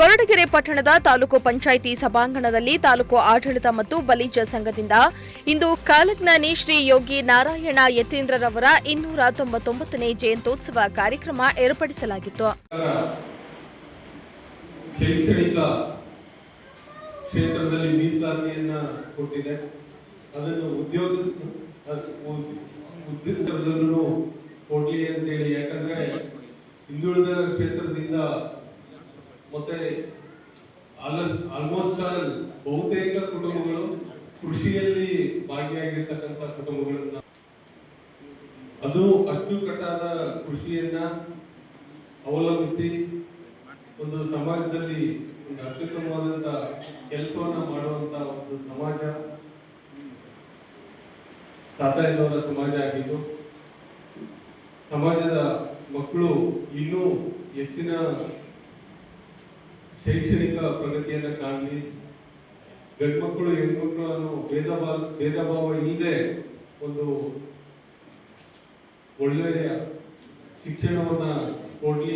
ಕೊರಟಗೆರೆ ಪಟ್ಟಣದ ತಾಲೂಕು ಪಂಚಾಯಿತಿ ಸಭಾಂಗಣದಲ್ಲಿ ತಾಲೂಕು ಆಡಳಿತ ಮತ್ತು ಬಲಿಜ ಸಂಘದಿಂದ ಇಂದು ಕಾಲಜ್ಞಾನಿ ಶ್ರೀ ಯೋಗಿ ನಾರಾಯಣ ಯತೀಂದ್ರರವರ 299ನೇ ಜಯಂತ್ಯೋತ್ಸವ ಕಾರ್ಯಕ್ರಮ ಏರ್ಪಡಿಸಲಾಗಿತ್ತು. ಶೈಕ್ಷಣಿಕ ಕ್ಷೇತ್ರದಲ್ಲಿ ಮೀಸಲಾತಿಯನ್ನ ಕೊಟ್ಟಿದೆ. ಅದನ್ನು ಉದ್ಯೋಗದಲ್ಲೂ ಕೊಡ್ಲಿ ಅಂತೇಳಿ, ಯಾಕಂದ್ರೆ ಹಿಂದುಳಿದ ಕ್ಷೇತ್ರದಿಂದ ಮತ್ತೆ ಆಲ್ಮೋಸ್ಟ್ ಆಲ್ ಬಹುತೇಕ ಕುಟುಂಬಗಳು ಕೃಷಿಯಲ್ಲಿ ಭಾಗಿಯಾಗಿರ್ತಕ್ಕಂಥ ಕುಟುಂಬಗಳನ್ನ, ಅದು ಅಚ್ಚುಕಟ್ಟಾದ ಕೃಷಿಯನ್ನ ಅವಲಂಬಿಸಿ ಒಂದು ಸಮಾಜದಲ್ಲಿ ಒಂದು ಅತ್ಯುತ್ತಮವಾದಂತ ಕೆಲಸವನ್ನ ಮಾಡುವಂತ ಒಂದು ಸಮಾಜ ತಾತ ಎನ್ನುವರ ಸಮಾಜ ಆಗಿದ್ದು, ಸಮಾಜದ ಮಕ್ಕಳು ಇನ್ನೂ ಹೆಚ್ಚಿನ ಶೈಕ್ಷಣಿಕ ಪ್ರಗತಿಯನ್ನ ಕಾಣಲಿ, ಗಂಡು ಮಕ್ಕಳು ಹೆಣ್ಮಕ್ಕಳನ್ನು ಭೇದ ಭಾವ ಇಲ್ಲದೆ ಒಂದು ಒಳ್ಳೆಯ ಶಿಕ್ಷಣವನ್ನ ಕೊಡ್ರಿ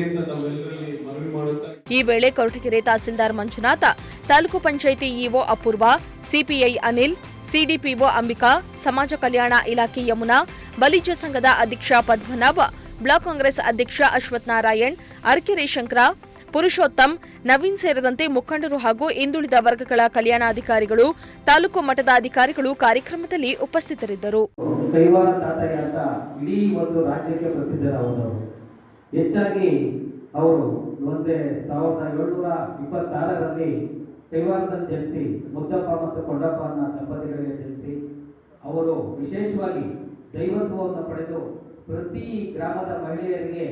ಅಂತ ತಾವೆಲ್ಲರಲ್ಲಿ ಮನವಿ ಮಾಡುತ್ತಾ ಈ ವೇಳೆ ಕೊರಟಗೆರೆ ತಹಸೀಲ್ದಾರ್ ಮಂಜುನಾಥ, ತಾಲೂಕು ಪಂಚಾಯಿತಿ ಇಒ ಅಪೂರ್ವ, ಸಿಪಿಐ ಅನಿಲ್, ಸಿಡಿಪಿಒ ಅಂಬಿಕಾ, ಸಮಾಜ ಕಲ್ಯಾಣ ಇಲಾಖೆ ಯಮುನಾ, ಬಲಿಜ ಸಂಘದ ಅಧ್ಯಕ್ಷ ಪದ್ಮನಾಭ, ಬ್ಲಾಕ್ ಕಾಂಗ್ರೆಸ್ ಅಧ್ಯಕ್ಷ ಅಶ್ವಥ್ ನಾರಾಯಣ್, ಅರಕೆರೆ ಶಂಕರ, ಪುರುಷೋತ್ತಮ್, ನವೀನ್ ಸೇರಿದಂತೆ ಮುಖಂಡರು ಹಾಗೂ ಹಿಂದುಳಿದ ವರ್ಗಗಳ ಕಲ್ಯಾಣಾಧಿಕಾರಿಗಳು, ತಾಲೂಕು ಮಟ್ಟದ ಅಧಿಕಾರಿಗಳು ಕಾರ್ಯಕ್ರಮದಲ್ಲಿ ಉಪಸ್ಥಿತರಿದ್ದರು. ಕೈವಾರ ತಾತಯ್ಯ ಅಂತ ಇಡೀ ಒಂದು ರಾಜ್ಯಕ್ಕೆ ಪ್ರಸಿದ್ಧರಾದವರು. ಹೆಚ್ಚಾಗಿ ಅವರು 1726ರಲ್ಲಿ ಕೈವಾರದಲ್ಲಿ ಜನಿಸಿ ಮುದ್ದಪ್ಪ ಮತ್ತು ಕೊಂಡಪ್ಪ ಅನ್ನೋ ದಂಪತಿಗಳಿಗೆ ಜನಿಸಿ ಅವರು ವಿಶೇಷವಾಗಿ ದೈವತ್ವವನ್ನು ಪಡೆದು ಪ್ರತಿ ಗ್ರಾಮದ ಮಹಿಳೆಯರಿಗೆ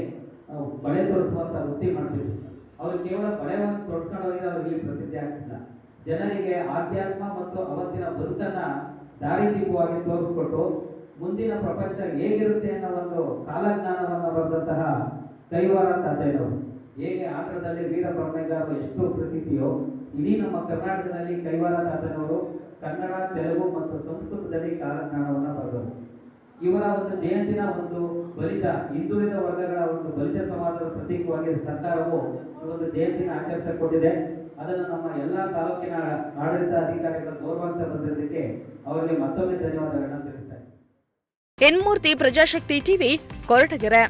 ಬಳೆ ತೋರಿಸುವಂತ ವೃತ್ತಿ ಮಾಡ್ತಿದ್ರು. ಅವರು ಕೇವಲ ಬಳೆವನ್ನು ತೋರಿಸ್ಕೊಂಡೋಗಿದ್ರೆ ಅವರಿಗೆ ಪ್ರಸಿದ್ಧಿ ಆಗ್ತಿಲ್ಲ. ಜನರಿಗೆ ಆಧ್ಯಾತ್ಮ ಮತ್ತು ಅವತ್ತಿನ ಬದುಕನ್ನ ದಾರಿದೀಪವಾಗಿ ತೋರಿಸ್ಕೊಟ್ಟು ಮುಂದಿನ ಪ್ರಪಂಚ ಹೇಗಿರುತ್ತೆ ಅನ್ನೋ ಒಂದು ಕಾಲಜ್ಞಾನವನ್ನು ಬರೆದಂತಹ ಕೈವಾರ ತಾತಯ್ಯನವರು. ಹೇಗೆ ಆಂಧ್ರದಲ್ಲಿ ವೀರ ಬ್ರಹ್ಮಂಗಾರರು ಎಷ್ಟು ಪ್ರಸಿದ್ಧಿಯೋ, ಇಡೀ ನಮ್ಮ ಕರ್ನಾಟಕದಲ್ಲಿ ಕೈವಾರ ತಾತಯ್ಯನವರು ಕನ್ನಡ, ತೆಲುಗು ಮತ್ತು ಸಂಸ್ಕೃತದಲ್ಲಿ ಕಾಲಜ್ಞಾನವನ್ನು ಬರೆದರು. ಇವರ ಒಂದು ಜಯಂತಿನ ಒಂದು ಬಲಿಜ ಹಿಂದುಳಿದ ವರ್ಗಗಳ ಒಂದು ಬಲಿಜ ಸಮಾಜದ ಪ್ರತೀಕವಾಗಿ ಸರ್ಕಾರವು ಈ ಒಂದು ಜಯಂತಿನ ಆಚರಿಸಿಕೊಟ್ಟಿದೆ. ಅದನ್ನು ನಮ್ಮ ಎಲ್ಲಾ ತಾಲೂಕಿನ ಆಡಳಿತ ಅಧಿಕಾರಿಗಳ ಗೌರವಾಂತ ಬಂದಿದ್ದಕ್ಕೆ ಅವರಿಗೆ ಮತ್ತೊಮ್ಮೆ ಧನ್ಯವಾದಗಳನ್ನು ತಿಳಿಸುತ್ತೇನೆ. ಎನ್ ಮೂರ್ತಿ, ಪ್ರಜಾಶಕ್ತಿ ಟಿವಿ, ಕೊರಟಗೆರೆ.